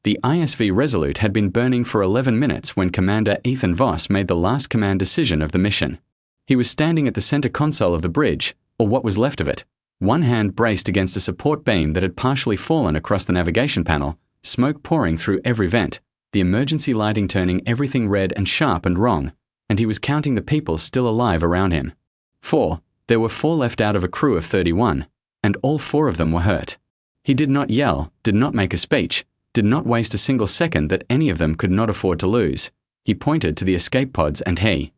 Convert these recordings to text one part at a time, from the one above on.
The ISV Resolute had been burning for 11 minutes when Commander Ethan Voss made the last command decision of the mission. He was standing at the center console of the bridge, or what was left of it, one hand braced against a support beam that had partially fallen across the navigation panel, smoke pouring through every vent, the emergency lighting turning everything red and sharp and wrong, and he was counting the people still alive around him. There were 4 left out of a crew of 31, and all 4 of them were hurt. He did not yell, did not make a speech, did not waste a single second that any of them could not afford to lose. He pointed to the escape pods and he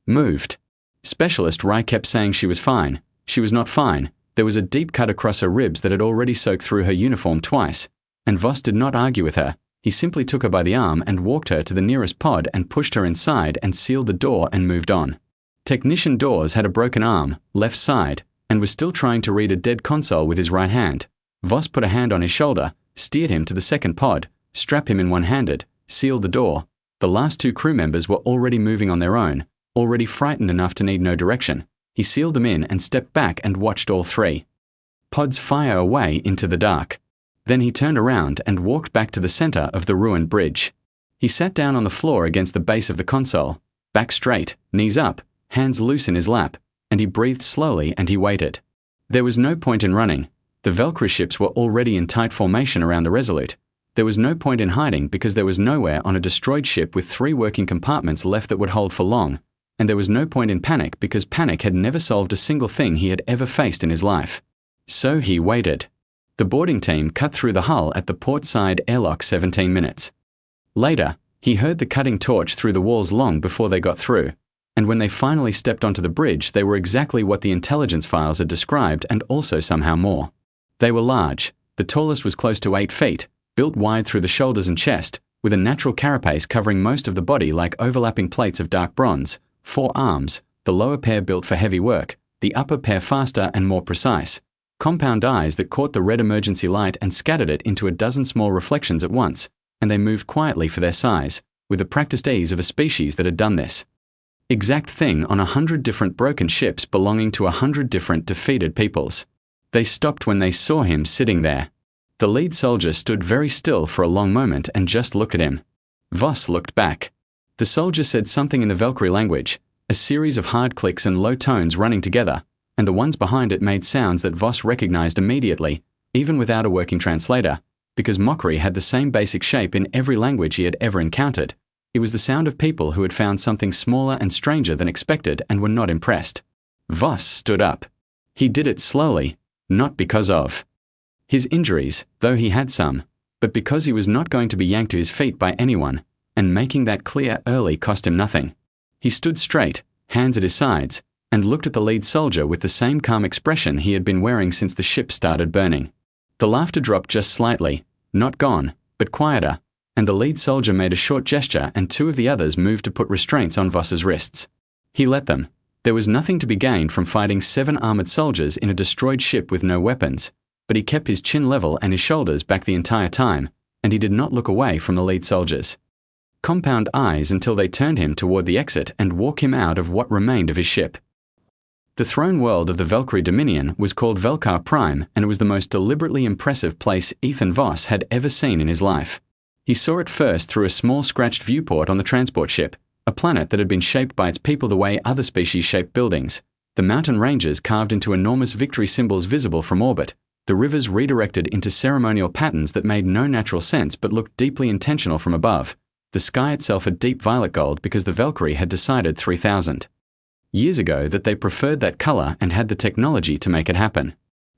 moved. Specialist Rye kept saying she was fine. She was not fine. There was a deep cut across her ribs that had already soaked through her uniform twice, and Voss did not argue with her. He simply took her by the arm and walked her to the nearest pod and pushed her inside and sealed the door and moved on. Technician Dawes had a broken arm, left side, and was still trying to read a dead console with his right hand. Voss put a hand on his shoulder, steered him to the second pod, strapped him in one-handed, sealed the door. The last 2 crew members were already moving on their own, already frightened enough to need no direction. He sealed them in and stepped back and watched all 3 pods fire away into the dark. Then he turned around and walked back to the center of the ruined bridge. He sat down on the floor against the base of the console, back straight, knees up, hands loose in his lap, and he breathed slowly and he waited. There was no point in running. The Valkyrie ships were already in tight formation around the Resolute. There was no point in hiding because there was nowhere on a destroyed ship with 3 working compartments left that would hold for long, and there was no point in panic because panic had never solved a single thing he had ever faced in his life. So he waited. The boarding team cut through the hull at the port side airlock 17 minutes. Later, he heard the cutting torch through the walls long before they got through, and when they finally stepped onto the bridge they were exactly what the intelligence files had described and also somehow more. They were large. The tallest was close to 8 feet, built wide through the shoulders and chest, with a natural carapace covering most of the body like overlapping plates of dark bronze, 4 arms, the lower pair built for heavy work, the upper pair faster and more precise, compound eyes that caught the red emergency light and scattered it into a dozen small reflections at once, and they moved quietly for their size, with the practiced ease of a species that had done this exact thing on 100 different broken ships belonging to 100 different defeated peoples. They stopped when they saw him sitting there. The lead soldier stood very still for a long moment and just looked at him. Voss looked back. The soldier said something in the Valkyrie language, a series of hard clicks and low tones running together, and the ones behind it made sounds that Voss recognized immediately, even without a working translator, because mockery had the same basic shape in every language he had ever encountered. It was the sound of people who had found something smaller and stranger than expected and were not impressed. Voss stood up. He did it slowly, not because of his injuries, though he had some, but because he was not going to be yanked to his feet by anyone, and making that clear early cost him nothing. He stood straight, hands at his sides, and looked at the lead soldier with the same calm expression he had been wearing since the ship started burning. The laughter dropped just slightly, not gone, but quieter, and the lead soldier made a short gesture and 2 of the others moved to put restraints on Voss's wrists. He let them. There was nothing to be gained from fighting 7 armored soldiers in a destroyed ship with no weapons, but he kept his chin level and his shoulders back the entire time, and he did not look away from the lead soldiers. Compound eyes until they turned him toward the exit and walked him out of what remained of his ship. The throne world of the Valkyrie Dominion was called Velkar Prime, and it was the most deliberately impressive place Ethan Voss had ever seen in his life. He saw it first through a small scratched viewport on the transport ship, a planet that had been shaped by its people the way other species shaped buildings, the mountain ranges carved into enormous victory symbols visible from orbit, the rivers redirected into ceremonial patterns that made no natural sense but looked deeply intentional from above, the sky itself a deep violet gold because the Valkyrie had decided 3,000 years ago that they preferred that color and had the technology to make it happen.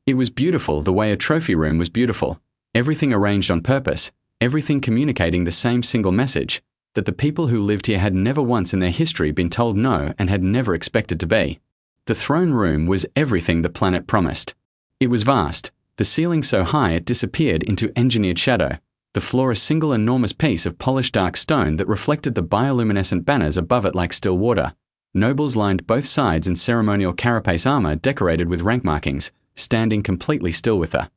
It was beautiful the way a trophy room was beautiful, everything arranged on purpose, everything communicating the same single message, that the people who lived here had never once in their history been told no and had never expected to be. The throne room was everything the planet promised. It was vast, the ceiling so high it disappeared into engineered shadow, the floor a single enormous piece of polished dark stone that reflected the bioluminescent banners above it like still water. Nobles lined both sides in ceremonial carapace armor decorated with rank markings, standing completely still with the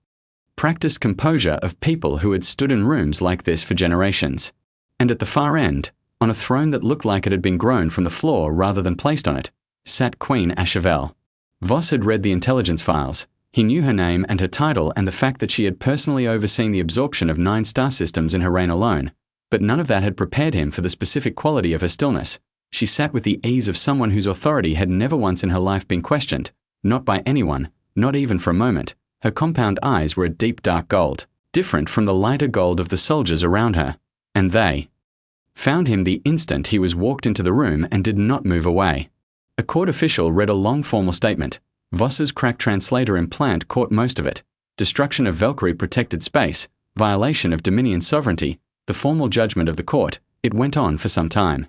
practiced composure of people who had stood in rooms like this for generations. And at the far end, on a throne that looked like it had been grown from the floor rather than placed on it, sat Queen Ashavel. Voss had read the intelligence files. He knew her name and her title and the fact that she had personally overseen the absorption of 9 star systems in her reign alone, but none of that had prepared him for the specific quality of her stillness. She sat with the ease of someone whose authority had never once in her life been questioned, not by anyone, not even for a moment. Her compound eyes were a deep dark gold, different from the lighter gold of the soldiers around her, and they found him the instant he was walked into the room and did not move away. A court official read a long formal statement. Voss's cracked translator implant caught most of it. Destruction of Valkyrie protected space, violation of Dominion sovereignty, the formal judgment of the court. It went on for some time.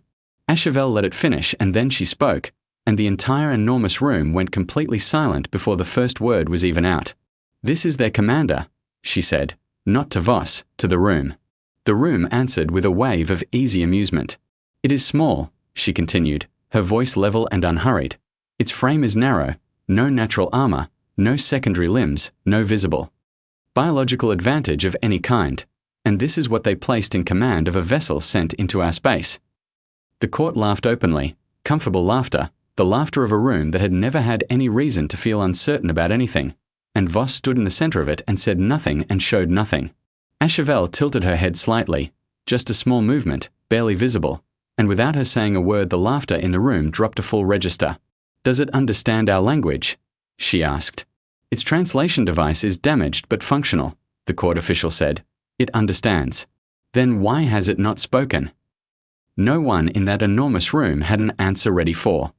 HFY let it finish and then she spoke, and the entire enormous room went completely silent before the first word was even out. "This is their commander," she said, not to Voss, to the room. The room answered with a wave of easy amusement. "It is small," she continued, her voice level and unhurried. "Its frame is narrow, no natural armor, no secondary limbs, no visible biological advantage of any kind, and this is what they placed in command of a vessel sent into our space." The court laughed openly, comfortable laughter, the laughter of a room that had never had any reason to feel uncertain about anything, and Voss stood in the center of it and said nothing and showed nothing. HFY tilted her head slightly, just a small movement, barely visible, and without her saying a word the laughter in the room dropped a full register. "Does it understand our language?" she asked. "Its translation device is damaged but functional," the court official said. "It understands." "Then why has it not spoken?" No one in that enormous room had an answer ready for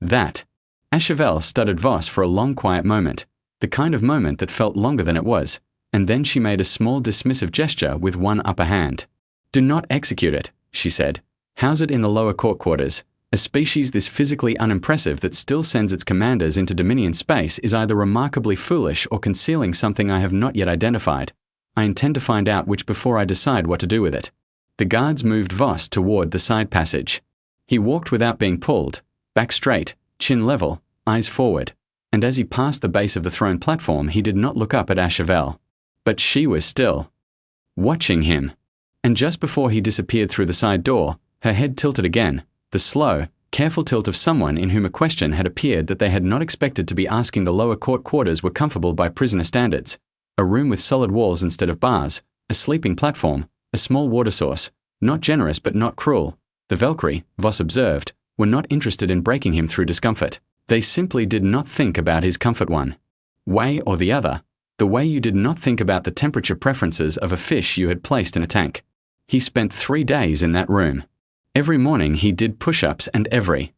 that. HFY studied Voss for a long quiet moment, the kind of moment that felt longer than it was, and then she made a small dismissive gesture with one upper hand. "Do not execute it," she said. "House it in the lower court quarters. A species this physically unimpressive that still sends its commanders into Dominion space is either remarkably foolish or concealing something I have not yet identified. I intend to find out which before I decide what to do with it." The guards moved Voss toward the side passage. He walked without being pulled, back straight, chin level, eyes forward, and as he passed the base of the throne platform he did not look up at HFY. But she was still watching him. And just before he disappeared through the side door, her head tilted again, the slow, careful tilt of someone in whom a question had appeared that they had not expected to be asking. The lower court quarters were comfortable by prisoner standards. A room with solid walls instead of bars, a sleeping platform, a small water source, not generous but not cruel. The Valkyrie, Voss observed, were not interested in breaking him through discomfort. They simply did not think about his comfort one way or the other, the way you did not think about the temperature preferences of a fish you had placed in a tank. He spent 3 days in that room. Every morning he did push-ups and every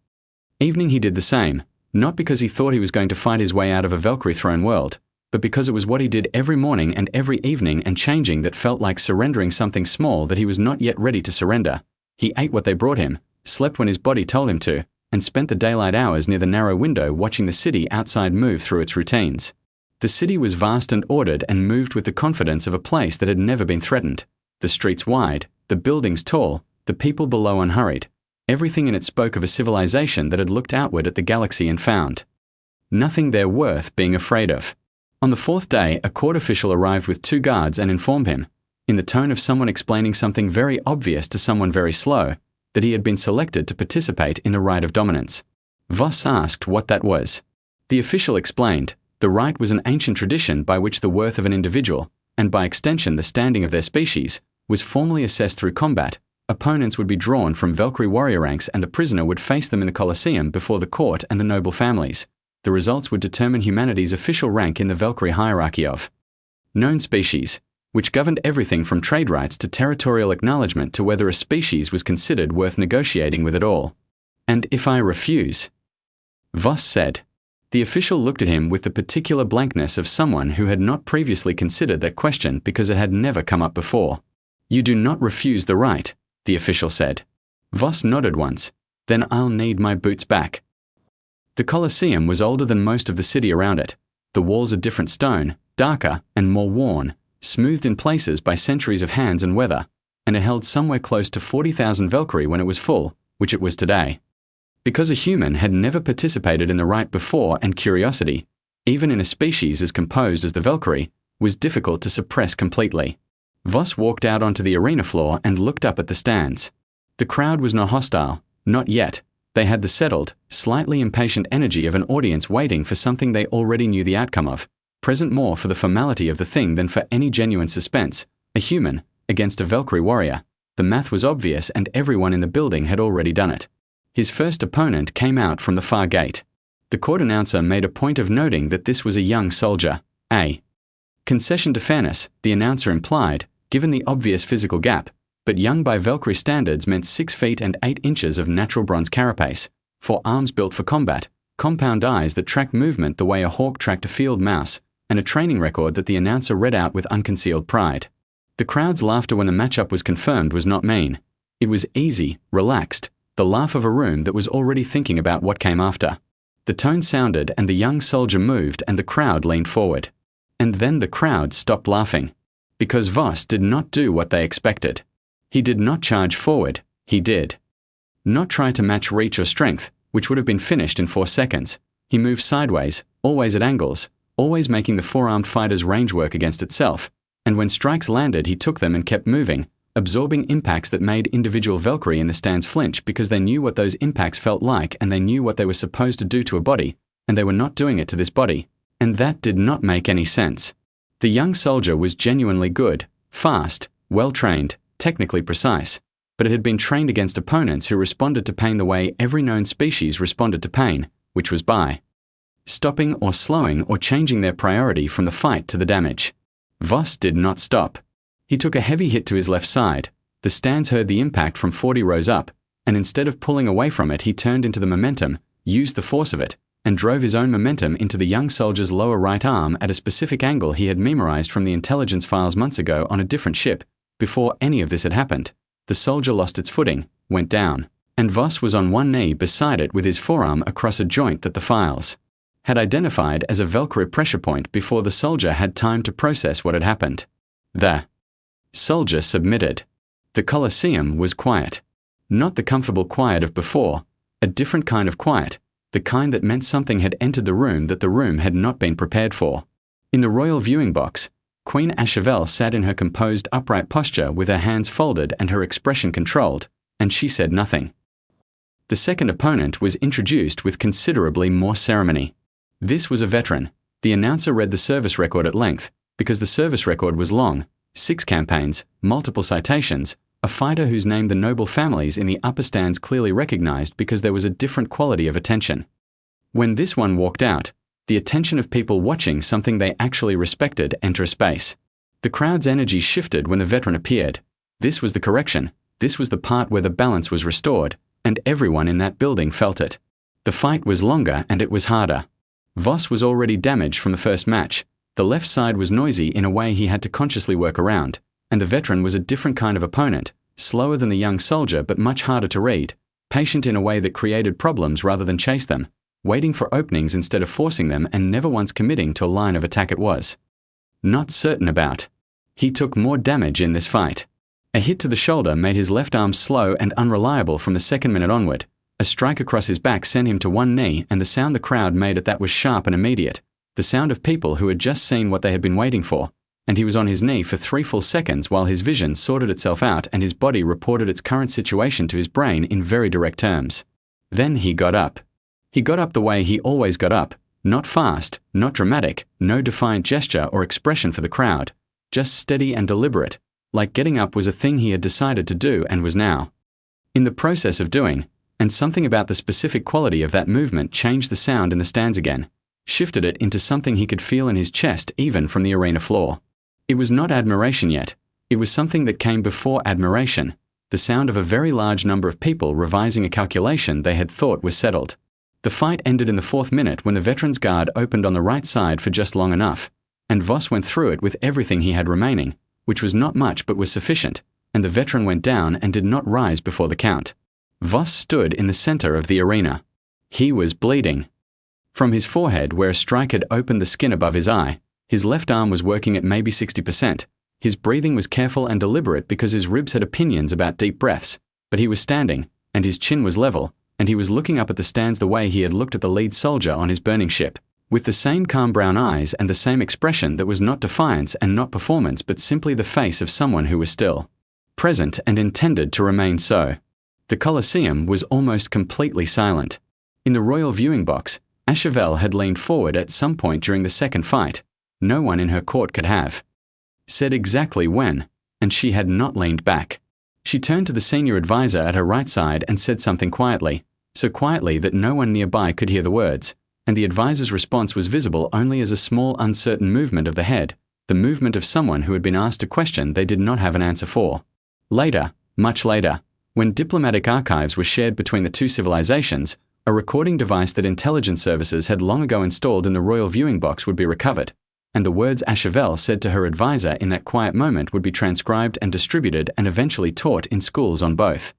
evening he did the same, not because he thought he was going to fight his way out of a Valkyrie throne world, but because it was what he did every morning and every evening, and changing that felt like surrendering something small that he was not yet ready to surrender. He ate what they brought him, slept when his body told him to, and spent the daylight hours near the narrow window watching the city outside move through its routines. The city was vast and ordered and moved with the confidence of a place that had never been threatened. The streets wide, the buildings tall, the people below unhurried. Everything in it spoke of a civilization that had looked outward at the galaxy and found nothing there worth being afraid of. On the 4th day, a court official arrived with 2 guards and informed him, in the tone of someone explaining something very obvious to someone very slow, that he had been selected to participate in the rite of dominance. Voss asked what that was. The official explained, the rite was an ancient tradition by which the worth of an individual, and by extension the standing of their species, was formally assessed through combat. Opponents would be drawn from Valkyrie warrior ranks and the prisoner would face them in the Colosseum before the court and the noble families. The results would determine humanity's official rank in the Valkyrie hierarchy of known species, which governed everything from trade rights to territorial acknowledgement to whether a species was considered worth negotiating with at all. "And if I refuse?" Voss said. The official looked at him with the particular blankness of someone who had not previously considered that question because it had never come up before. "You do not refuse the right," the official said. Voss nodded once. "Then I'll need my boots back." The Colosseum was older than most of the city around it. The walls of different stone, darker and more worn, smoothed in places by centuries of hands and weather, and it held somewhere close to 40,000 Valkyrie when it was full, which it was today. Because a human had never participated in the rite before, and curiosity, even in a species as composed as the Valkyrie, was difficult to suppress completely. Voss walked out onto the arena floor and looked up at the stands. The crowd was not hostile, not yet. They had the settled, slightly impatient energy of an audience waiting for something they already knew the outcome of. present more for the formality of the thing than for any genuine suspense. A human against a Valkyrie warrior. The math was obvious and everyone in the building had already done it. His first opponent came out from the far gate. The court announcer made a point of noting that this was a young soldier. A concession to fairness, the announcer implied, given the obvious physical gap, but young by Valkyrie standards meant 6 feet and 8 inches of natural bronze carapace, 4 arms built for combat, compound eyes that tracked movement the way a hawk tracked a field mouse, and a training record that the announcer read out with unconcealed pride. The crowd's laughter when the matchup was confirmed was not mean. It was easy, relaxed, the laugh of a room that was already thinking about what came after. The tone sounded and the young soldier moved and the crowd leaned forward. And then the crowd stopped laughing. Because Voss did not do what they expected. He did not charge forward, he did not try to match reach or strength, which would have been finished in 4 seconds. He moved sideways, always at angles, always making the four-armed fighter's range work against itself, and when strikes landed he took them and kept moving, absorbing impacts that made individual Valkyrie in the stands flinch because they knew what those impacts felt like and they knew what they were supposed to do to a body, and they were not doing it to this body, and that did not make any sense. The young soldier was genuinely good, fast, well-trained, technically precise, but it had been trained against opponents who responded to pain the way every known species responded to pain, which was by stopping or slowing or changing their priority from the fight to the damage. Voss did not stop. He took a heavy hit to his left side. The stands heard the impact from 40 rows up, and instead of pulling away from it he turned into the momentum, used the force of it, and drove his own momentum into the young soldier's lower right arm at a specific angle he had memorized from the intelligence files months ago on a different ship. Before any of this had happened, the soldier lost its footing, went down, and Voss was on one knee beside it with his forearm across a joint that the files had identified as a Valkyrie pressure point before the soldier had time to process what had happened. The soldier submitted. The Colosseum was quiet. Not the comfortable quiet of before, a different kind of quiet, the kind that meant something had entered the room that the room had not been prepared for. In the royal viewing box, Queen Ashevelle sat in her composed upright posture with her hands folded and her expression controlled, and she said nothing. The second opponent was introduced with considerably more ceremony. This was a veteran. The announcer read the service record at length, because the service record was long, 6 campaigns, multiple citations, a fighter whose name the noble families in the upper stands clearly recognized because there was a different quality of attention. When this one walked out, the attention of people watching something they actually respected enter a space. The crowd's energy shifted when the veteran appeared. This was the correction. This was the part where the balance was restored, and everyone in that building felt it. The fight was longer and it was harder. Voss was already damaged from the first match. The left side was noisy in a way he had to consciously work around, and the veteran was a different kind of opponent, slower than the young soldier but much harder to read, patient in a way that created problems rather than chased them, waiting for openings instead of forcing them and never once committing to a line of attack it was not certain about. He took more damage in this fight. A hit to the shoulder made his left arm slow and unreliable from the second minute onward. A strike across his back sent him to one knee, and the sound the crowd made at that was sharp and immediate, the sound of people who had just seen what they had been waiting for, and he was on his knee for 3 full seconds while his vision sorted itself out and his body reported its current situation to his brain in very direct terms. Then he got up. He got up the way he always got up, not fast, not dramatic, no defiant gesture or expression for the crowd, just steady and deliberate, like getting up was a thing he had decided to do and was now in the process of doing, and something about the specific quality of that movement changed the sound in the stands again, shifted it into something he could feel in his chest even from the arena floor. It was not admiration yet. It was something that came before admiration, the sound of a very large number of people revising a calculation they had thought was settled. The fight ended in the 4th minute when the veteran's guard opened on the right side for just long enough, and Voss went through it with everything he had remaining, which was not much but was sufficient, and the veteran went down and did not rise before the count. Voss stood in the center of the arena. He was bleeding. From his forehead, where a strike had opened the skin above his eye, his left arm was working at maybe 60%. His breathing was careful and deliberate because his ribs had opinions about deep breaths, but he was standing, and his chin was level, and he was looking up at the stands the way he had looked at the lead soldier on his burning ship, with the same calm brown eyes and the same expression that was not defiance and not performance but simply the face of someone who was still present and intended to remain so. The Colosseum was almost completely silent. In the royal viewing box, Ashevelle had leaned forward at some point during the second fight. no one in her court could have said exactly when, and she had not leaned back. She turned to the senior advisor at her right side and said something quietly, so quietly that no one nearby could hear the words, and the advisor's response was visible only as a small uncertain movement of the head, the movement of someone who had been asked a question they did not have an answer for. Later, much later, when diplomatic archives were shared between the two civilizations, a recording device that intelligence services had long ago installed in the royal viewing box would be recovered, and the words HFY said to her advisor in that quiet moment would be transcribed and distributed and eventually taught in schools on both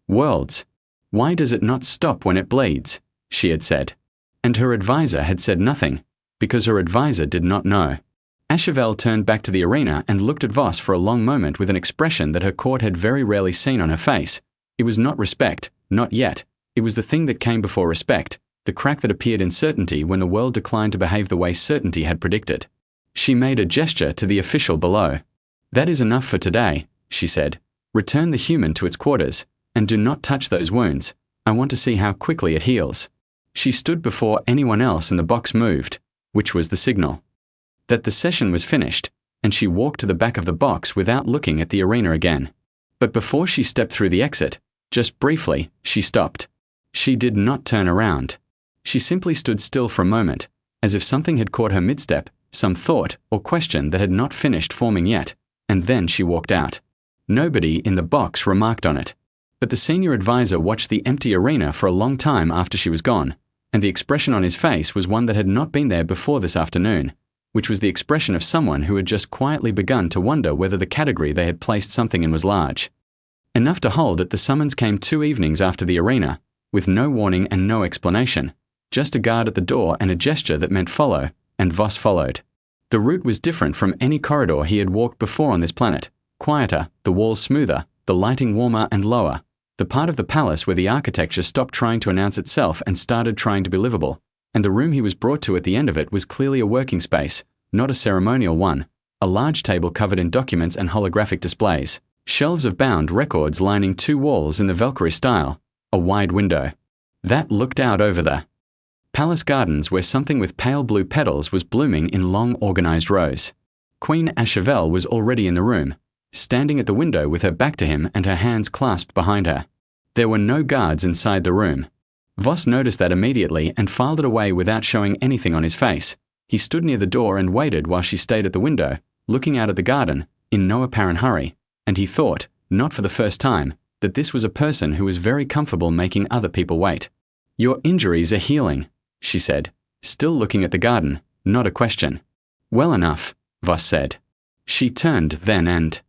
worlds. "Why does it not stop when it bleeds?" she had said. And her advisor had said nothing, because her advisor did not know. HFY turned back to the arena and looked at Voss for a long moment with an expression that her court had very rarely seen on her face. It was not respect, not yet. It was the thing that came before respect, the crack that appeared in certainty when the world declined to behave the way certainty had predicted. She made a gesture to the official below. "That is enough for today," she said. "Return the human to its quarters, and do not touch those wounds. I want to see how quickly it heals." She stood before anyone else and the box moved, which was the signal that the session was finished, and she walked to the back of the box without looking at the arena again. But before she stepped through the exit, just briefly, she stopped. She did not turn around. She simply stood still for a moment, as if something had caught her mid-step, some thought or question that had not finished forming yet, and then she walked out. Nobody in the box remarked on it. But the senior advisor watched the empty arena for a long time after she was gone, and the expression on his face was one that had not been there before this afternoon, which was the expression of someone who had just quietly begun to wonder whether the category they had placed something in was large enough to hold it. The summons came 2 evenings after the arena, with no warning and no explanation, just a guard at the door and a gesture that meant follow, and Voss followed. The route was different from any corridor he had walked before on this planet, quieter, the walls smoother, the lighting warmer and lower, the part of the palace where the architecture stopped trying to announce itself and started trying to be livable, and the room he was brought to at the end of it was clearly a working space, not a ceremonial one, a large table covered in documents and holographic displays, shelves of bound records lining 2 walls in the Valkyrie style, a wide window that looked out over the palace gardens where something with pale blue petals was blooming in long organized rows. Queen HFY was already in the room, standing at the window with her back to him and her hands clasped behind her. There were no guards inside the room. Voss noticed that immediately and filed it away without showing anything on his face. He stood near the door and waited while she stayed at the window, looking out at the garden, in no apparent hurry, and he thought, not for the first time, that this was a person who was very comfortable making other people wait. "Your injuries are healing," she said, still looking at the garden, not a question. "Well enough," Voss said. She turned then and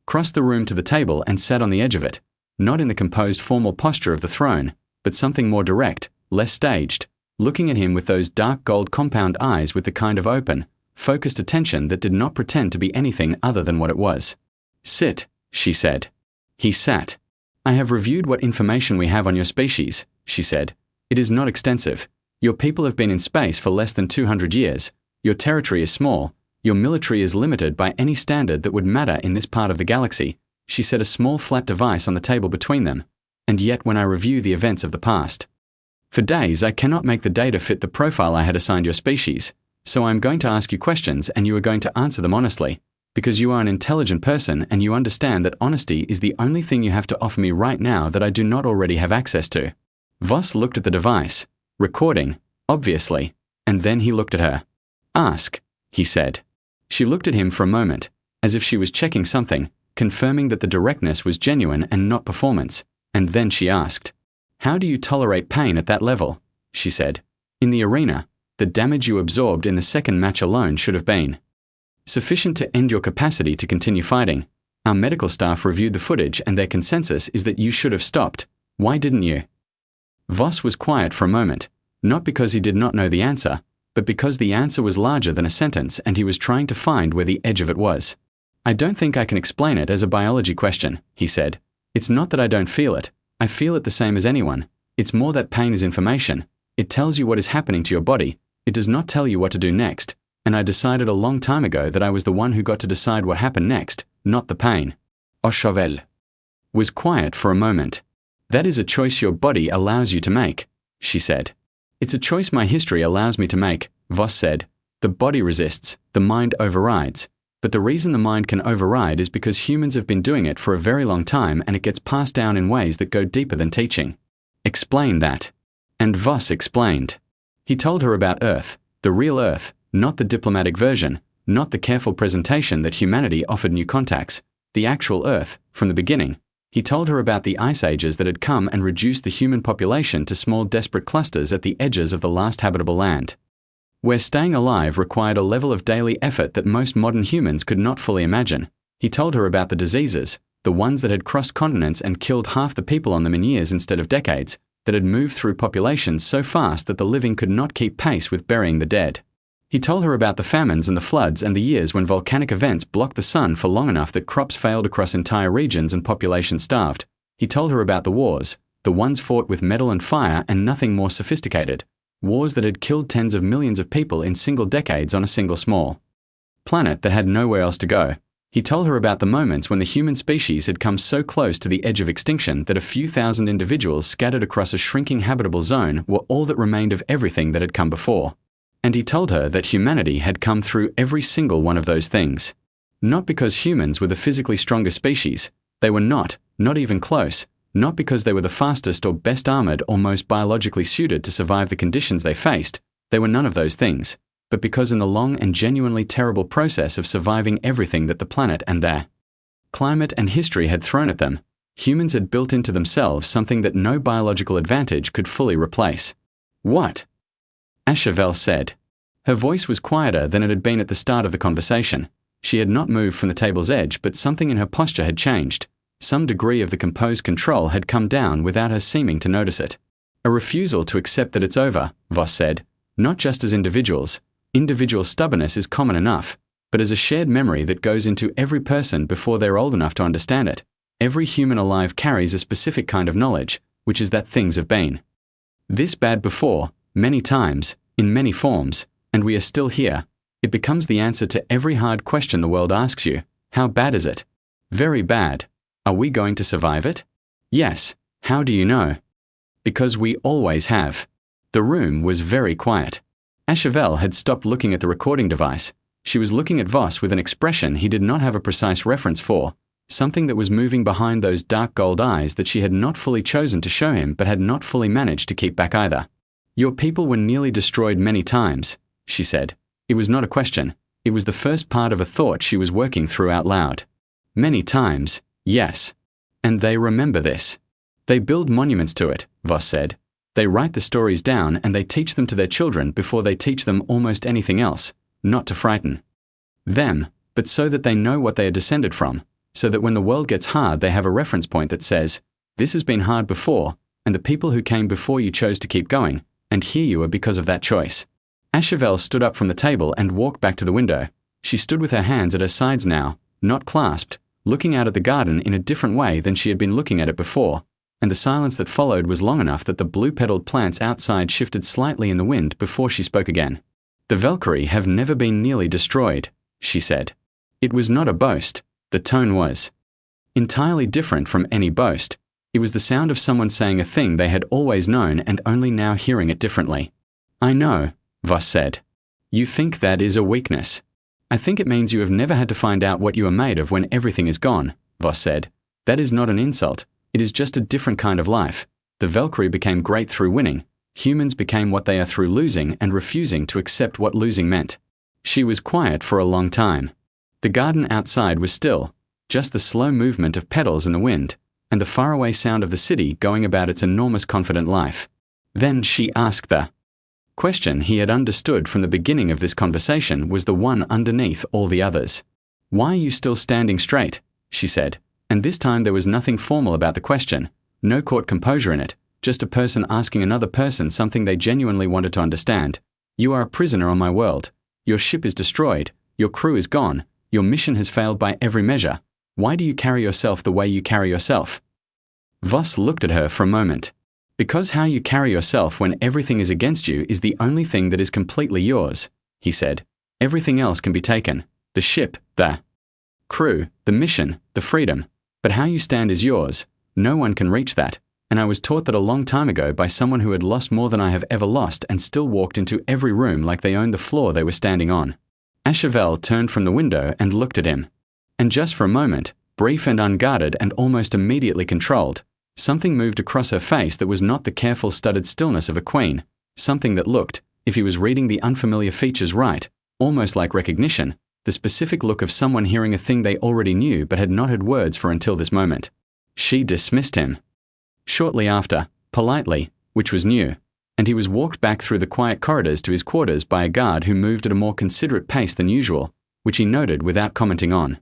crossed the room to the table and sat on the edge of it, not in the composed formal posture of the throne, but something more direct, less staged, looking at him with those dark gold compound eyes with the kind of open, focused attention that did not pretend to be anything other than what it was. "Sit," she said. He sat. "I have reviewed what information we have on your species," she said. "It is not extensive. Your people have been in space for less than 200 years. Your territory is small. Your military is limited by any standard that would matter in this part of the galaxy." She set a small flat device on the table between them. "And yet when I review the events of the past, for days I cannot make the data fit the profile I had assigned your species, so I am going to ask you questions and you are going to answer them honestly, because you are an intelligent person and you understand that honesty is the only thing you have to offer me right now that I do not already have access to." Voss looked at the device, recording, obviously, and then he looked at her. "Ask," he said. She looked at him for a moment, as if she was checking something, confirming that the directness was genuine and not performance, and then she asked, "How do you tolerate pain at that level?" she said. "In the arena, the damage you absorbed in the second match alone should have been sufficient to end your capacity to continue fighting. Our medical staff reviewed the footage and their consensus is that you should have stopped. Why didn't you?" Voss was quiet for a moment, not because he did not know the answer, but because the answer was larger than a sentence and he was trying to find where the edge of it was. "I don't think I can explain it as a biology question," he said. "It's not that I don't feel it. I feel it the same as anyone. It's more that pain is information. It tells you what is happening to your body. It does not tell you what to do next. And I decided a long time ago that I was the one who got to decide what happened next, not the pain." HFY was quiet for a moment. "That is a choice your body allows you to make," she said. "It's a choice my history allows me to make," Voss said. The body resists, the mind overrides. But the reason the mind can override is because humans have been doing it for a very long time and it gets passed down in ways that go deeper than teaching. Explain that. And Voss explained. He told her about Earth, the real Earth, not the diplomatic version, not the careful presentation that humanity offered new contacts, the actual Earth, from the beginning. He told her about the ice ages that had come and reduced the human population to small desperate clusters at the edges of the last habitable land, where staying alive required a level of daily effort that most modern humans could not fully imagine. He told her about the diseases, the ones that had crossed continents and killed half the people on them in years instead of decades, that had moved through populations so fast that the living could not keep pace with burying the dead. He told her about the famines and the floods and the years when volcanic events blocked the sun for long enough that crops failed across entire regions and populations starved. He told her about the wars, the ones fought with metal and fire and nothing more sophisticated. Wars that had killed tens of millions of people in single decades on a single small planet that had nowhere else to go. He told her about the moments when the human species had come so close to the edge of extinction that a few thousand individuals scattered across a shrinking habitable zone were all that remained of everything that had come before. And he told her that humanity had come through every single one of those things. Not because humans were the physically stronger species. They were not even close. Not because they were the fastest or best armored or most biologically suited to survive the conditions they faced. They were none of those things. But because in the long and genuinely terrible process of surviving everything that the planet and their climate and history had thrown at them, humans had built into themselves something that no biological advantage could fully replace. What? HFY said. Her voice was quieter than it had been at the start of the conversation. She had not moved from the table's edge, but something in her posture had changed. Some degree of the composed control had come down without her seeming to notice it. A refusal to accept that it's over, Voss said. Not just as individuals. Individual stubbornness is common enough, but as a shared memory that goes into every person before they're old enough to understand it. Every human alive carries a specific kind of knowledge, which is that things have been this bad before, many times, in many forms, and we are still here. It becomes the answer to every hard question the world asks you. How bad is it? Very bad. Are we going to survive it? Yes. How do you know? Because we always have. The room was very quiet. HFY had stopped looking at the recording device. She was looking at Voss with an expression he did not have a precise reference for, something that was moving behind those dark gold eyes that she had not fully chosen to show him but had not fully managed to keep back either. Your people were nearly destroyed many times, she said. It was not a question. It was the first part of a thought she was working through out loud. Many times, yes. And they remember this. They build monuments to it, Voss said. They write the stories down and they teach them to their children before they teach them almost anything else, not to frighten them, but so that they know what they are descended from, so that when the world gets hard they have a reference point that says, this has been hard before, and the people who came before you chose to keep going, and here you are because of that choice. HFY stood up from the table and walked back to the window. She stood with her hands at her sides now, not clasped, looking out at the garden in a different way than she had been looking at it before, and the silence that followed was long enough that the blue-petaled plants outside shifted slightly in the wind before she spoke again. The Valkyrie have never been nearly destroyed, she said. It was not a boast. The tone was entirely different from any boast. It was the sound of someone saying a thing they had always known and only now hearing it differently. I know, Voss said. You think that is a weakness. I think it means you have never had to find out what you are made of when everything is gone, Voss said. That is not an insult. It is just a different kind of life. The Valkyrie became great through winning. Humans became what they are through losing and refusing to accept what losing meant. She was quiet for a long time. The garden outside was still, just the slow movement of petals in the wind, and the faraway sound of the city going about its enormous confident life. Then she asked the question he had understood from the beginning of this conversation was the one underneath all the others. Why are you still standing straight? She said, and this time there was nothing formal about the question, no court composure in it, just a person asking another person something they genuinely wanted to understand. You are a prisoner on my world. Your ship is destroyed. Your crew is gone. Your mission has failed by every measure. Why do you carry yourself the way you carry yourself? Voss looked at her for a moment. Because how you carry yourself when everything is against you is the only thing that is completely yours, he said. Everything else can be taken. The ship, the crew, the mission, the freedom. But how you stand is yours. No one can reach that. and I was taught that a long time ago by someone who had lost more than I have ever lost and still walked into every room like they owned the floor they were standing on. HFY turned from the window and looked at him. And just for a moment, brief and unguarded and almost immediately controlled, something moved across her face that was not the careful studied stillness of a queen, something that looked, if he was reading the unfamiliar features right, almost like recognition, the specific look of someone hearing a thing they already knew but had not had words for until this moment. She dismissed him. Shortly after, politely, which was new, and he was walked back through the quiet corridors to his quarters by a guard who moved at a more considerate pace than usual, which he noted without commenting on.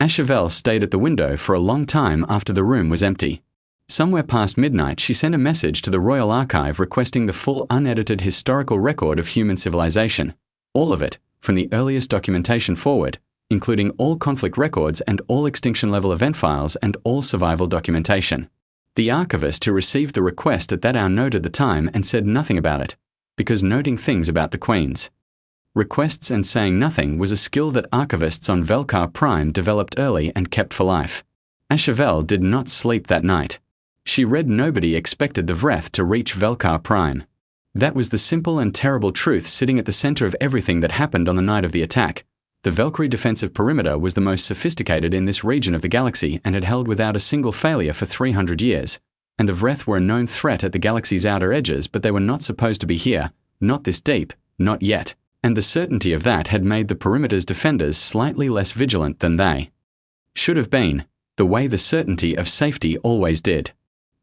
HFY stayed at the window for a long time after the room was empty. Somewhere past midnight, she sent a message to the Royal Archive requesting the full unedited historical record of human civilization, all of it, from the earliest documentation forward, including all conflict records and all extinction-level event files and all survival documentation. The archivist who received the request at that hour noted the time and said nothing about it, because noting things about the queens. Requests and saying nothing was a skill that archivists on Velkar Prime developed early and kept for life. HFY did not sleep that night. She read nobody expected the Vreth to reach Velkar Prime. That was the simple and terrible truth sitting at the center of everything that happened on the night of the attack. The Valkyrie defensive perimeter was the most sophisticated in this region of the galaxy and had held without a single failure for 300 years, and the Vreth were a known threat at the galaxy's outer edges, but they were not supposed to be here, not this deep, not yet, and the certainty of that had made the perimeter's defenders slightly less vigilant than they should have been, the way the certainty of safety always did.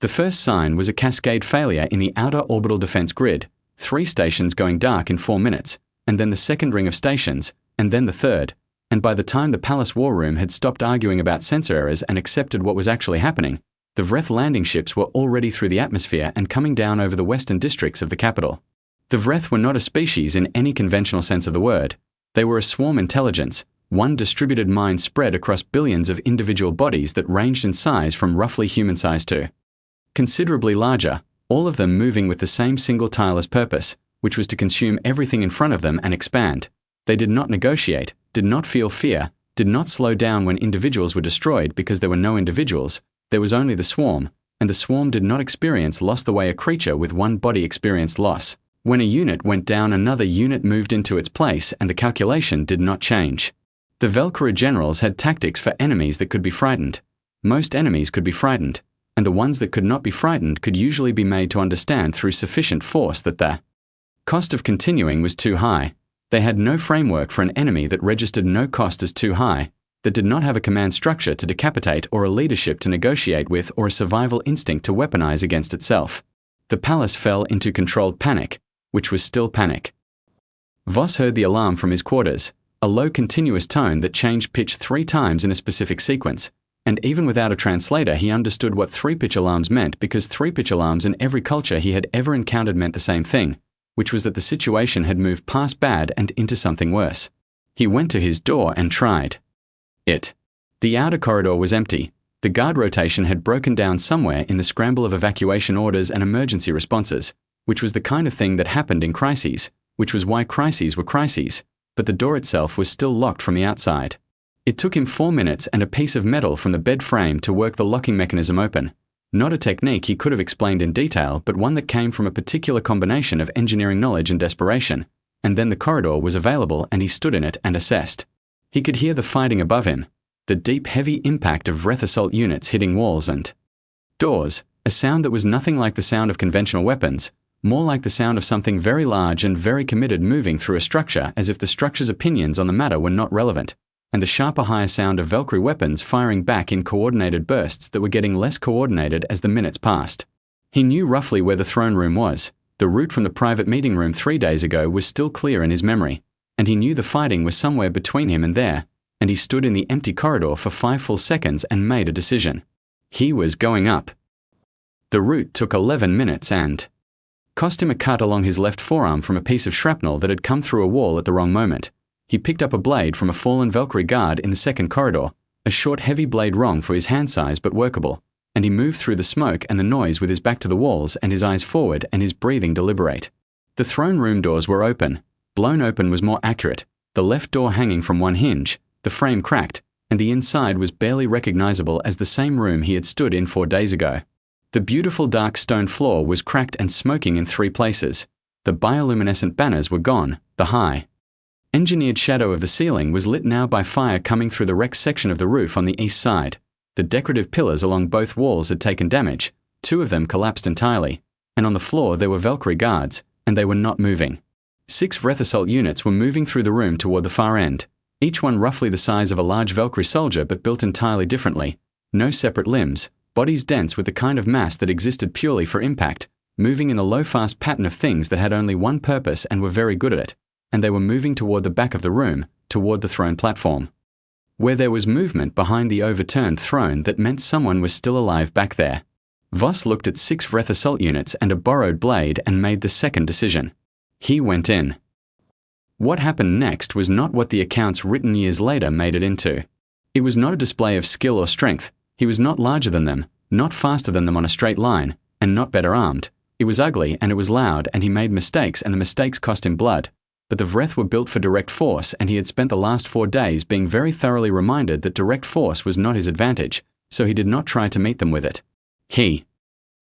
The first sign was a cascade failure in the outer orbital defense grid, 3 stations going dark in 4 minutes, and then the second ring of stations, and then the third, and by the time the Palace War Room had stopped arguing about sensor errors and accepted what was actually happening, the Vreth landing ships were already through the atmosphere and coming down over the western districts of the capital. The Vreth were not a species in any conventional sense of the word. They were a swarm intelligence, one distributed mind spread across billions of individual bodies that ranged in size from roughly human size to considerably larger, all of them moving with the same single tireless purpose, which was to consume everything in front of them and expand. They did not negotiate, did not feel fear, did not slow down when individuals were destroyed because there were no individuals, there was only the swarm, and the swarm did not experience loss the way a creature with one body experienced loss. When a unit went down, another unit moved into its place and the calculation did not change. The Valkyrie generals had tactics for enemies that could be frightened. Most enemies could be frightened, and the ones that could not be frightened could usually be made to understand through sufficient force that the cost of continuing was too high. They had no framework for an enemy that registered no cost as too high, that did not have a command structure to decapitate or a leadership to negotiate with or a survival instinct to weaponize against itself. The palace fell into controlled panic, which was still panic. Voss heard the alarm from his quarters, a low continuous tone that changed pitch 3 times in a specific sequence, and even without a translator he understood what 3-pitch alarms meant because 3-pitch alarms in every culture he had ever encountered meant the same thing, which was that the situation had moved past bad and into something worse. He went to his door and tried it. The outer corridor was empty. The guard rotation had broken down somewhere in the scramble of evacuation orders and emergency responses, which was the kind of thing that happened in crises, which was why crises were crises, but the door itself was still locked from the outside. It took him 4 minutes and a piece of metal from the bed frame to work the locking mechanism open. Not a technique he could have explained in detail, but one that came from a particular combination of engineering knowledge and desperation. And then the corridor was available and he stood in it and assessed. He could hear the fighting above him, the deep, heavy impact of Vreth assault units hitting walls and doors, a sound that was nothing like the sound of conventional weapons, more like the sound of something very large and very committed moving through a structure as if the structure's opinions on the matter were not relevant, and the sharper higher sound of Valkyrie weapons firing back in coordinated bursts that were getting less coordinated as the minutes passed. He knew roughly where the throne room was. The route from the private meeting room 3 days ago was still clear in his memory, and he knew the fighting was somewhere between him and there, and he stood in the empty corridor for 5 full seconds and made a decision. He was going up. The route took 11 minutes and cost him a cut along his left forearm from a piece of shrapnel that had come through a wall at the wrong moment. He picked up a blade from a fallen Valkyrie guard in the second corridor, a short heavy blade wrong for his hand size but workable, and he moved through the smoke and the noise with his back to the walls and his eyes forward and his breathing deliberate. The throne room doors were open. Blown open was more accurate, the left door hanging from one hinge, the frame cracked, and the inside was barely recognizable as the same room he had stood in 4 days ago. The beautiful dark stone floor was cracked and smoking in 3 places. The bioluminescent banners were gone. The high engineered shadow of the ceiling was lit now by fire coming through the wrecked section of the roof on the east side. The decorative pillars along both walls had taken damage. 2 of them collapsed entirely. And on the floor there were Valkyrie guards, and they were not moving. 6 Vreth assault units were moving through the room toward the far end, each one roughly the size of a large Valkyrie soldier but built entirely differently. No separate limbs, bodies dense with the kind of mass that existed purely for impact, moving in the low-fast pattern of things that had only one purpose and were very good at it, and they were moving toward the back of the room, toward the throne platform. Where there was movement behind the overturned throne that meant someone was still alive back there. Voss looked at 6 Vreth assault units and a borrowed blade and made the second decision. He went in. What happened next was not what the accounts written years later made it into. It was not a display of skill or strength. He was not larger than them, not faster than them on a straight line, and not better armed. It was ugly and it was loud and he made mistakes and the mistakes cost him blood. But the Vreth were built for direct force and he had spent the last 4 days being very thoroughly reminded that direct force was not his advantage, so he did not try to meet them with it. He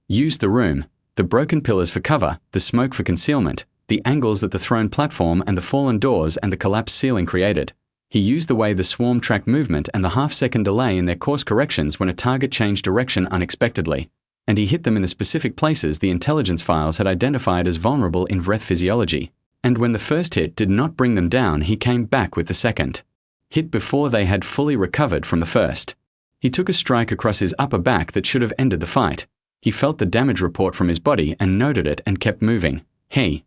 used the room, the broken pillars for cover, the smoke for concealment, the angles that the throne platform and the fallen doors and the collapsed ceiling created. He used the way the swarm tracked movement and the half-second delay in their course corrections when a target changed direction unexpectedly, and he hit them in the specific places the intelligence files had identified as vulnerable in Vreth physiology. And when the first hit did not bring them down, he came back with the second hit before they had fully recovered from the first. He took a strike across his upper back that should have ended the fight. He felt the damage report from his body and noted it and kept moving. He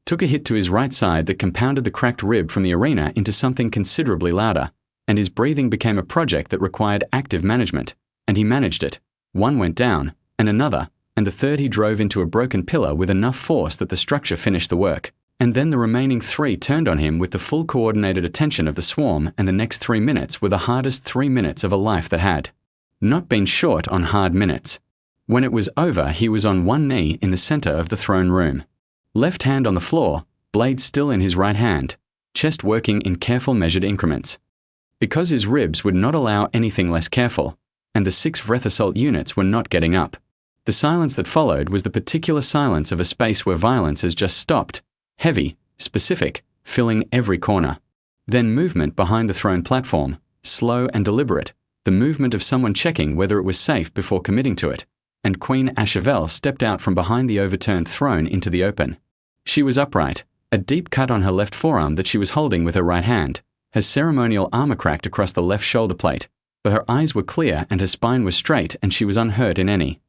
took a hit to his right side that compounded the cracked rib from the arena into something considerably louder, and his breathing became a project that required active management, and he managed it. 1 went down, and another, and the third he drove into a broken pillar with enough force that the structure finished the work. And then the remaining 3 turned on him with the full coordinated attention of the swarm, and the next 3 minutes were the hardest 3 minutes of a life that had not been short on hard minutes. When it was over, he was on one knee in the center of the throne room. Left hand on the floor, blade still in his right hand, chest working in careful measured increments. Because his ribs would not allow anything less careful, and the 6 Vreth assault units were not getting up. The silence that followed was the particular silence of a space where violence has just stopped. Heavy, specific, filling every corner. Then movement behind the throne platform, slow and deliberate, the movement of someone checking whether it was safe before committing to it, and Queen Ashavel stepped out from behind the overturned throne into the open. She was upright, a deep cut on her left forearm that she was holding with her right hand, her ceremonial armor cracked across the left shoulder plate, but her eyes were clear and her spine was straight and she was unhurt in any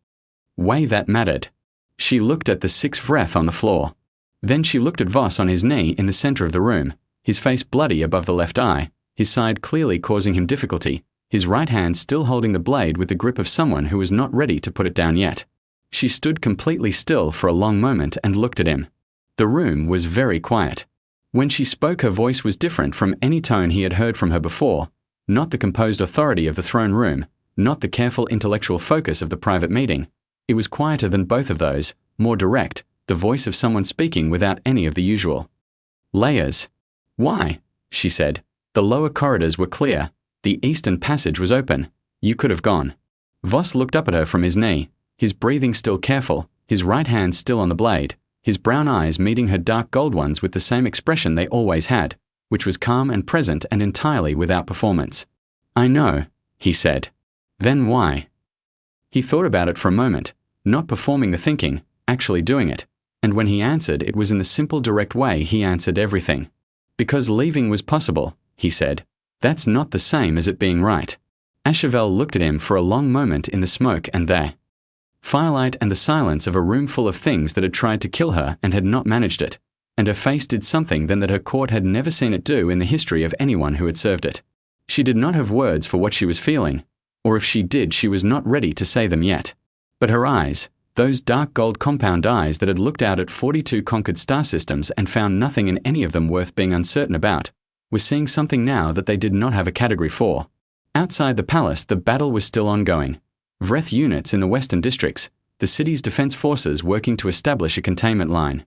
way that mattered. She looked at the 6 Vreth on the floor. Then she looked at Voss on his knee in the center of the room, his face bloody above the left eye, his side clearly causing him difficulty, his right hand still holding the blade with the grip of someone who was not ready to put it down yet. She stood completely still for a long moment and looked at him. The room was very quiet. When she spoke, her voice was different from any tone he had heard from her before, not the composed authority of the throne room, not the careful intellectual focus of the private meeting. It was quieter than both of those, more direct, the voice of someone speaking without any of the usual layers. Why? She said. The lower corridors were clear. The eastern passage was open. You could have gone. Voss looked up at her from his knee, his breathing still careful, his right hand still on the blade, his brown eyes meeting her dark gold ones with the same expression they always had, which was calm and present and entirely without performance. I know, he said. Then why? He thought about it for a moment, not performing the thinking, actually doing it, and when he answered, it was in the simple direct way he answered everything. Because leaving was possible, he said. That's not the same as it being right. Ashavel looked at him for a long moment in the smoke and the firelight and the silence of a room full of things that had tried to kill her and had not managed it, and her face did something then that her court had never seen it do in the history of anyone who had served it. She did not have words for what she was feeling, or if she did, she was not ready to say them yet. But her eyes, those dark gold compound eyes that had looked out at 42 conquered star systems and found nothing in any of them worth being uncertain about, were seeing something now that they did not have a category for. Outside the palace, the battle was still ongoing. Vreth units in the western districts, the city's defense forces working to establish a containment line.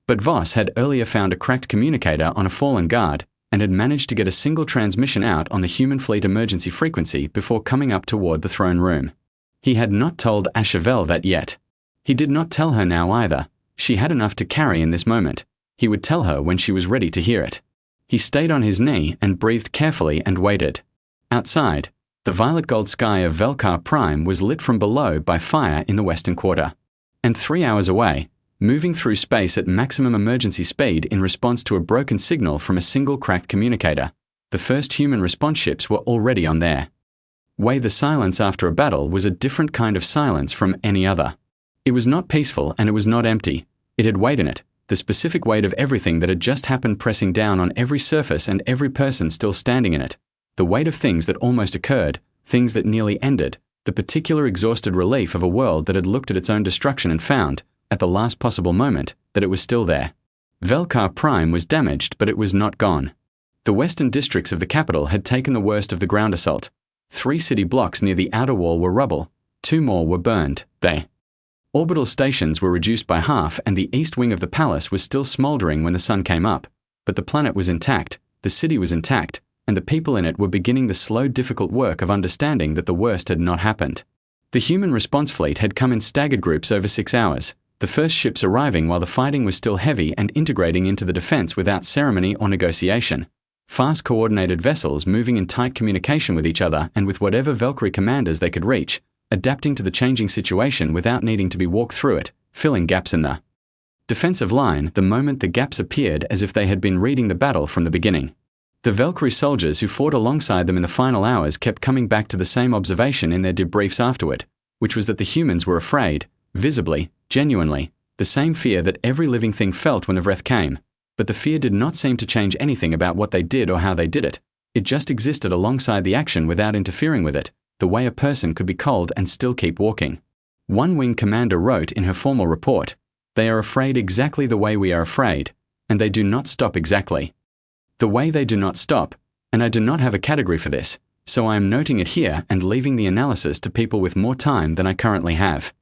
But Voss had earlier found a cracked communicator on a fallen guard and had managed to get a single transmission out on the human fleet emergency frequency before coming up toward the throne room. He had not told HFY that yet. He did not tell her now either. She had enough to carry in this moment. He would tell her when she was ready to hear it. He stayed on his knee and breathed carefully and waited. Outside, the violet gold sky of Valor Prime was lit from below by fire in the western quarter. And 3 hours away, moving through space at maximum emergency speed in response to a broken signal from a single cracked communicator, the first human response ships were already on there. The silence after a battle was a different kind of silence from any other. It was not peaceful and it was not empty. It had weight in it, the specific weight of everything that had just happened pressing down on every surface and every person still standing in it. The weight of things that almost occurred, things that nearly ended, the particular exhausted relief of a world that had looked at its own destruction and found, at the last possible moment, that it was still there. Valor Prime was damaged, but it was not gone. The western districts of the capital had taken the worst of the ground assault. 3 city blocks near the outer wall were rubble, 2 more were burned. Orbital stations were reduced by half and the east wing of the palace was still smouldering when the sun came up. But the planet was intact, the city was intact, and the people in it were beginning the slow, difficult work of understanding that the worst had not happened. The human response fleet had come in staggered groups over 6 hours, the first ships arriving while the fighting was still heavy and integrating into the defense without ceremony or negotiation. Fast coordinated vessels moving in tight communication with each other and with whatever Valkyrie commanders they could reach, adapting to the changing situation without needing to be walked through it, filling gaps in the defensive line the moment the gaps appeared as if they had been reading the battle from the beginning. The Valkyrie soldiers who fought alongside them in the final hours kept coming back to the same observation in their debriefs afterward, which was that the humans were afraid, visibly, genuinely, the same fear that every living thing felt when the Vreth came, but the fear did not seem to change anything about what they did or how they did it. It just existed alongside the action without interfering with it, the way a person could be cold and still keep walking. One wing commander wrote in her formal report, "They are afraid exactly the way we are afraid, and they do not stop exactly. The way they do not stop, and I do not have a category for this, so I am noting it here and leaving the analysis to people with more time than I currently have."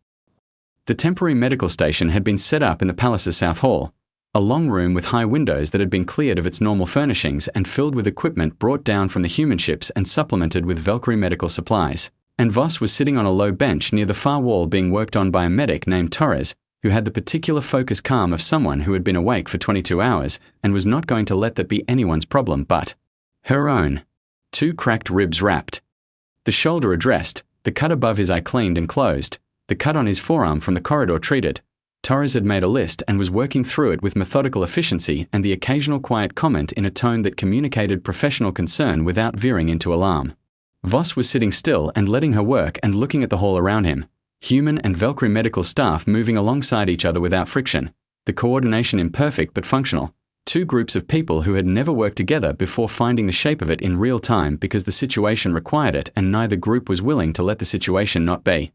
The temporary medical station had been set up in the palace's south hall, a long room with high windows that had been cleared of its normal furnishings and filled with equipment brought down from the human ships and supplemented with Valkyrie medical supplies. And Voss was sitting on a low bench near the far wall being worked on by a medic named Torres, who had the particular focused calm of someone who had been awake for 22 hours and was not going to let that be anyone's problem but her own. 2 cracked ribs wrapped. The shoulder addressed, the cut above his eye cleaned and closed, the cut on his forearm from the corridor treated. Torres had made a list and was working through it with methodical efficiency and the occasional quiet comment in a tone that communicated professional concern without veering into alarm. Voss was sitting still and letting her work and looking at the hall around him. Human and Valkyrie medical staff moving alongside each other without friction, the coordination imperfect but functional. 2 groups of people who had never worked together before finding the shape of it in real time because the situation required it and neither group was willing to let the situation not be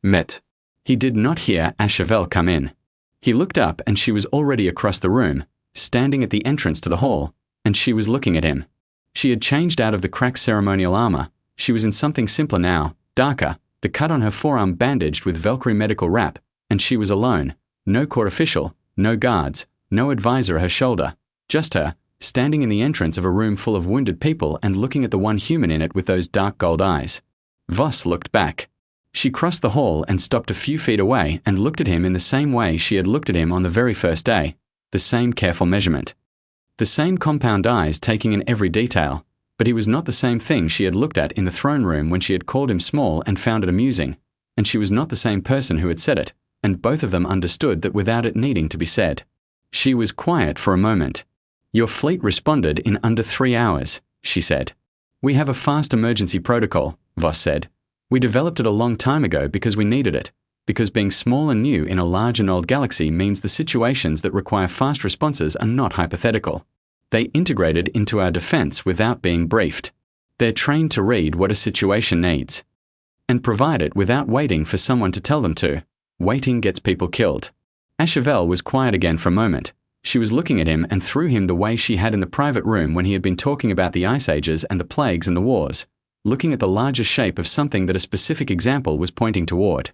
met. He did not hear HFY come in. He looked up and she was already across the room, standing at the entrance to the hall, and she was looking at him. She had changed out of the cracked ceremonial armor. She was in something simpler now, darker, the cut on her forearm bandaged with Valkyrie medical wrap, and she was alone. No court official, no guards, no advisor at her shoulder, just her, standing in the entrance of a room full of wounded people and looking at the one human in it with those dark gold eyes. Voss looked back. She crossed the hall and stopped a few feet away and looked at him in the same way she had looked at him on the very first day, the same careful measurement. The same compound eyes taking in every detail, but he was not the same thing she had looked at in the throne room when she had called him small and found it amusing, and she was not the same person who had said it, and both of them understood that without it needing to be said. She was quiet for a moment. "Your fleet responded in under 3 hours, she said. "We have a fast emergency protocol," Voss said. "We developed it a long time ago because we needed it, because being small and new in a large and old galaxy means the situations that require fast responses are not hypothetical. They integrated into our defense without being briefed. They're trained to read what a situation needs and provide it without waiting for someone to tell them to. Waiting gets people killed." HFY was quiet again for a moment. She was looking at him and through him the way she had in the private room when he had been talking about the ice ages and the plagues and the wars, looking at the larger shape of something that a specific example was pointing toward.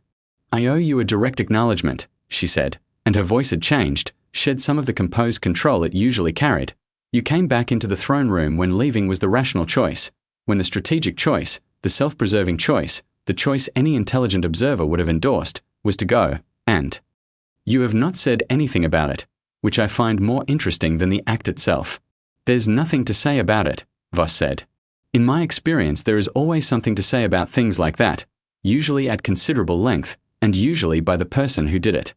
"I owe you a direct acknowledgement," she said, and her voice had changed, shed some of the composed control it usually carried. "You came back into the throne room when leaving was the rational choice, when the strategic choice, the self-preserving choice, the choice any intelligent observer would have endorsed, was to go, and you have not said anything about it, which I find more interesting than the act itself. There's nothing to say about it, Voss said. In my experience, there is always something to say about things like that, usually at considerable length, and usually by the person who did it.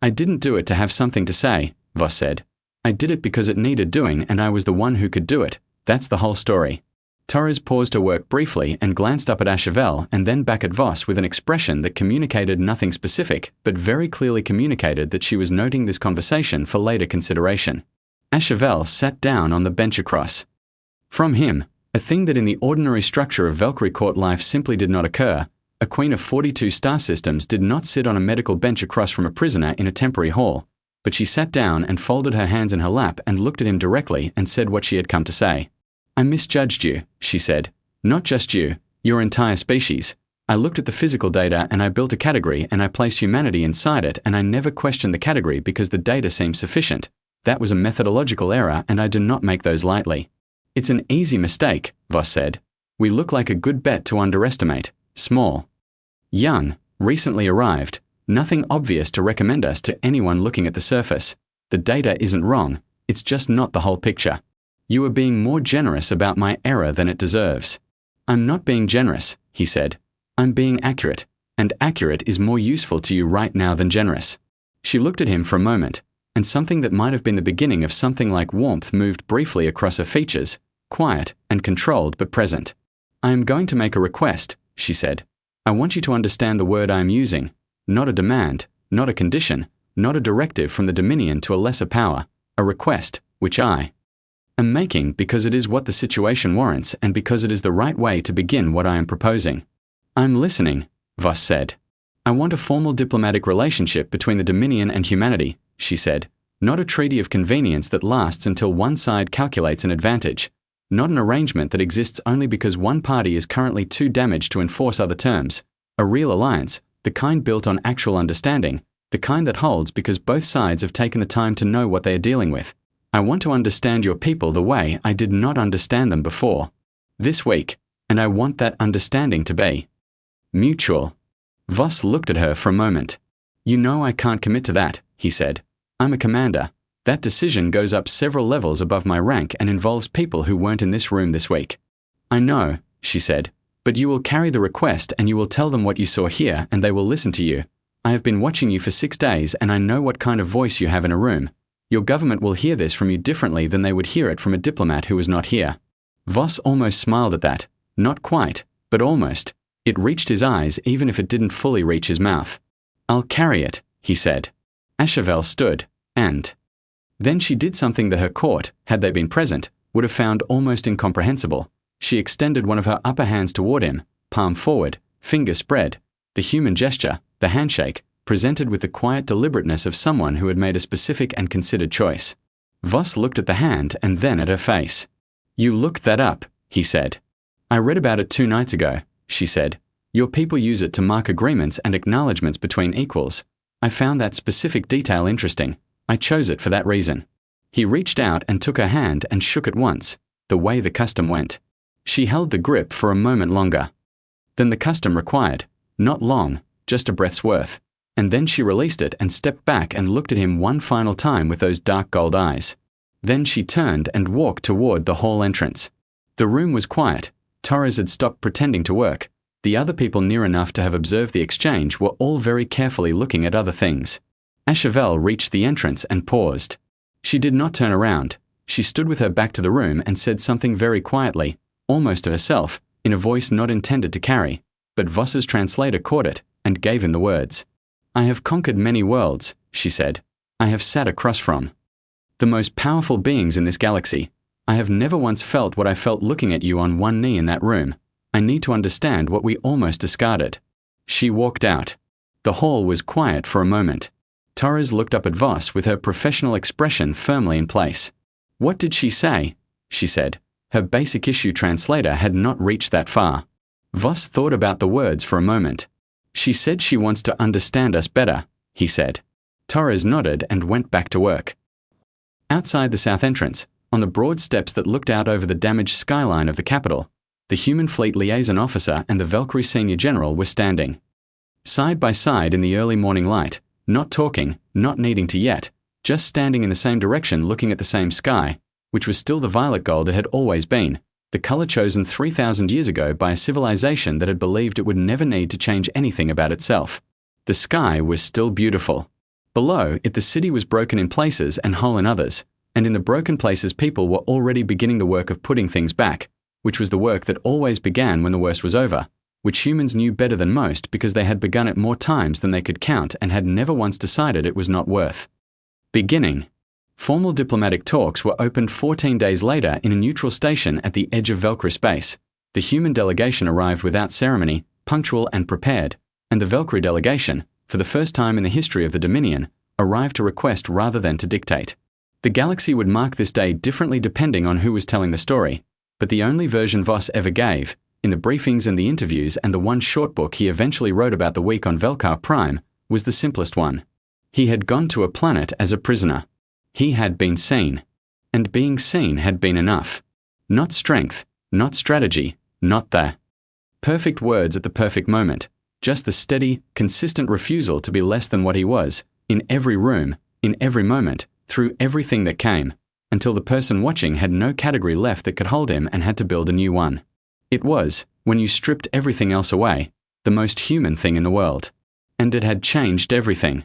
I didn't do it to have something to say, Voss said. I did it because it needed doing and I was the one who could do it. That's the whole story. Torres paused her work briefly and glanced up at HFY and then back at Voss with an expression that communicated nothing specific, but very clearly communicated that she was noting this conversation for later consideration. HFY sat down on the bench across from him, a thing that in the ordinary structure of Valkyrie court life simply did not occur. A queen of 42 star systems did not sit on a medical bench across from a prisoner in a temporary hall, but she sat down and folded her hands in her lap and looked at him directly and said what she had come to say. I misjudged you, she said. Not just you, your entire species. I looked at the physical data and I built a category and I placed humanity inside it and I never questioned the category because the data seemed sufficient. That was a methodological error and I do not make those lightly. It's an easy mistake, Voss said. We look like a good bet to underestimate. Small. Young, recently arrived, nothing obvious to recommend us to anyone looking at the surface. The data isn't wrong, it's just not the whole picture. You are being more generous about my error than it deserves. I'm not being generous, he said. I'm being accurate, and accurate is more useful to you right now than generous. She looked at him for a moment, and something that might have been the beginning of something like warmth moved briefly across her features, quiet and controlled but present. I am going to make a request, she said. I want you to understand the word I am using, not a demand, not a condition, not a directive from the Dominion to a lesser power, a request, which I am making because it is what the situation warrants and because it is the right way to begin what I am proposing. I'm listening, Voss said. I want a formal diplomatic relationship between the Dominion and humanity, she said, not a treaty of convenience that lasts until one side calculates an advantage, not an arrangement that exists only because one party is currently too damaged to enforce other terms, a real alliance, the kind built on actual understanding, the kind that holds because both sides have taken the time to know what they are dealing with. I want to understand your people the way I did not understand them before. This week, and I want that understanding to be mutual. Voss looked at her for a moment. You know I can't commit to that, he said. I'm a commander. That decision goes up several levels above my rank and involves people who weren't in this room this week. I know, she said, but you will carry the request and you will tell them what you saw here and they will listen to you. I have been watching you for 6 days and I know what kind of voice you have in a room. Your government will hear this from you differently than they would hear it from a diplomat who was not here. Voss almost smiled at that. Not quite, but almost. It reached his eyes even if it didn't fully reach his mouth. I'll carry it, he said. HFY stood, and then she did something that her court, had they been present, would have found almost incomprehensible. She extended one of her upper hands toward him, palm forward, finger spread, the human gesture, the handshake, presented with the quiet deliberateness of someone who had made a specific and considered choice. Voss looked at the hand and then at her face. You looked that up, he said. I read about it 2 nights ago, she said. Your people use it to mark agreements and acknowledgements between equals. I found that specific detail interesting. I chose it for that reason. He reached out and took her hand and shook it once, the way the custom went. She held the grip for a moment longer than the custom required. Not long, just a breath's worth. And then she released it and stepped back and looked at him one final time with those dark gold eyes. Then she turned and walked toward the hall entrance. The room was quiet. Torres had stopped pretending to work. The other people near enough to have observed the exchange were all very carefully looking at other things. HFY reached the entrance and paused. She did not turn around. She stood with her back to the room and said something very quietly, almost to herself, in a voice not intended to carry. But Voss's translator caught it and gave him the words. I have conquered many worlds, she said. I have sat across from the most powerful beings in this galaxy. I have never once felt what I felt looking at you on one knee in that room. I need to understand what we almost discarded. She walked out. The hall was quiet for a moment. Torres looked up at Voss with her professional expression firmly in place. What did she say? She said. Her basic issue translator had not reached that far. Voss thought about the words for a moment. She said she wants to understand us better, he said. Torres nodded and went back to work. Outside the south entrance, on the broad steps that looked out over the damaged skyline of the capital, The human fleet liaison officer and the Valkyrie senior general were standing side by side in the early morning light, not talking, not needing to yet, just standing in the same direction looking at the same sky, which was still the violet gold it had always been, the color chosen 3,000 years ago by a civilization that had believed it would never need to change anything about itself. The sky was still beautiful. Below it the city was broken in places and whole in others, and in the broken places people were already beginning the work of putting things back, which was the work that always began when the worst was over, which humans knew better than most because they had begun it more times than they could count and had never once decided it was not worth beginning. Formal diplomatic talks were opened 14 days later in a neutral station at the edge of Valkyrie space. The human delegation arrived without ceremony, punctual and prepared, and the Valkyrie delegation, for the first time in the history of the Dominion, arrived to request rather than to dictate. The galaxy would mark this day differently depending on who was telling the story, but the only version Voss ever gave, in the briefings and the interviews and the one short book he eventually wrote about the week on Velkar Prime, was the simplest one. He had gone to a planet as a prisoner. He had been seen. And being seen had been enough. Not strength, not strategy, not the perfect words at the perfect moment, just the steady, consistent refusal to be less than what he was, in every room, in every moment, through everything that came, until the person watching had no category left that could hold him and had to build a new one. It was, when you stripped everything else away, the most human thing in the world. And it had changed everything.